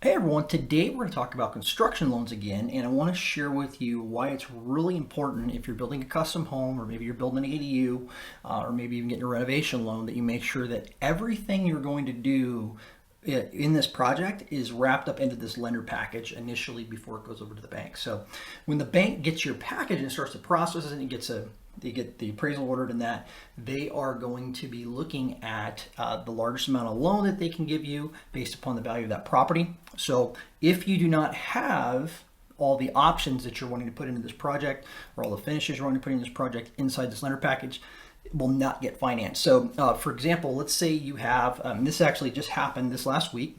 Hey everyone, today we're going to talk about construction loans again, and I want to share with you why it's really important if you're building a custom home, or maybe you're building an ADU, or maybe even getting a renovation loan, that you make sure that everything you're going to do in this project is wrapped up into this lender package initially before it goes over to the bank. So when the bank gets your package and starts to process it, and you get the appraisal ordered and that, they are going to be looking at the largest amount of loan that they can give you based upon the value of that property. So if you do not have all the options that you're wanting to put into this project, or all the finishes you're wanting to put in this project inside this lender package, it will not get financed. So for example, let's say you have, this actually just happened this last week.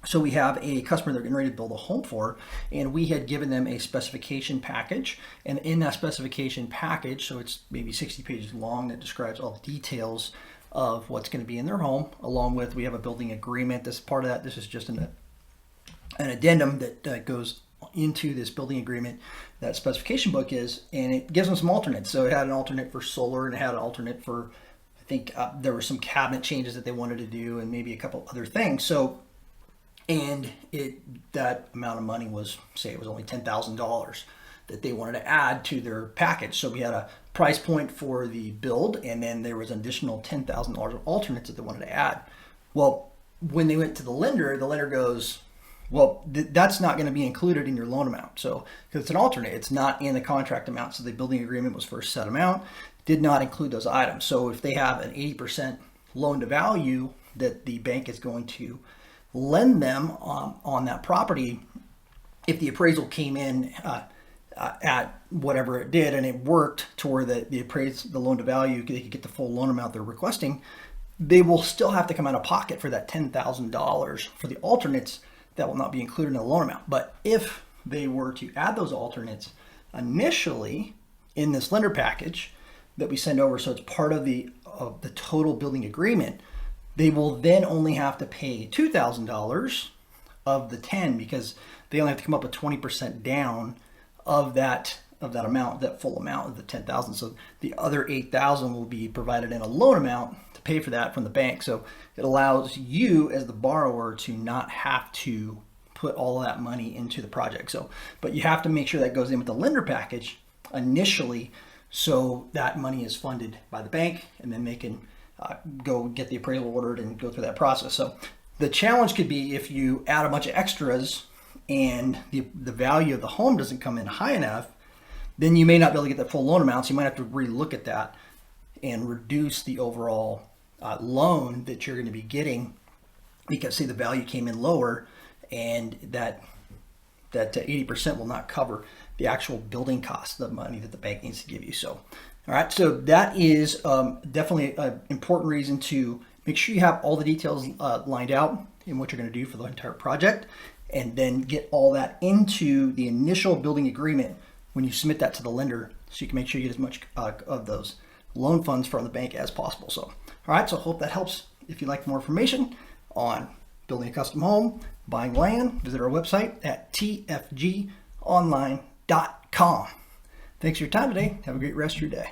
So we have a customer they're getting ready to build a home for, and we had given them a specification package. And in that specification package, so it's maybe 60 pages long, that describes all the details of what's going to be in their home, along with, we have a building agreement. This part of that, this is just an addendum that goes into this building agreement, that specification book is, and it gives them some alternates. So it had an alternate for solar, and it had an alternate for, I think there were some cabinet changes that they wanted to do, and maybe a couple other things. So, and that amount of money was, say it was only $10,000 that they wanted to add to their package. So we had a price point for the build, and then there was an additional $10,000 of alternates that they wanted to add. Well, when they went to the lender goes, well, that's not going to be included in your loan amount. So, because it's an alternate, it's not in the contract amount. So the building agreement was for a set amount, did not include those items. So if they have an 80% loan to value that the bank is going to lend them on that property, if the appraisal came in at whatever it did, and it worked to where the loan to value, they could get the full loan amount they're requesting, they will still have to come out of pocket for that $10,000 for the alternates. That will not be included in the loan amount. But if they were to add those alternates initially in this lender package that we send over, so it's part of the total building agreement, they will then only have to pay $2,000 of the 10, because they only have to come up with 20% down of that amount, that full amount of the 10,000. So the other 8,000 will be provided in a loan amount to pay for that from the bank. So it allows you as the borrower to not have to put all of that money into the project. So, but you have to make sure that goes in with the lender package initially, so that money is funded by the bank, and then they can go get the appraisal ordered and go through that process. So the challenge could be if you add a bunch of extras and the value of the home doesn't come in high enough, then you may not be able to get the full loan amount. So you might have to relook at that and reduce the overall loan that you're going to be getting, because see, the value came in lower, and that 80% will not cover the actual building cost, the money that the bank needs to give you. So all right, so that is definitely an important reason to make sure you have all the details lined out in what you're going to do for the entire project, and then get all that into the initial building agreement when you submit that to the lender, so you can make sure you get as much of those loan funds from the bank as possible. So, all right, so I hope that helps. If you'd like more information on building a custom home, buying land, visit our website at tfgonline.com. Thanks for your time today. Have a great rest of your day.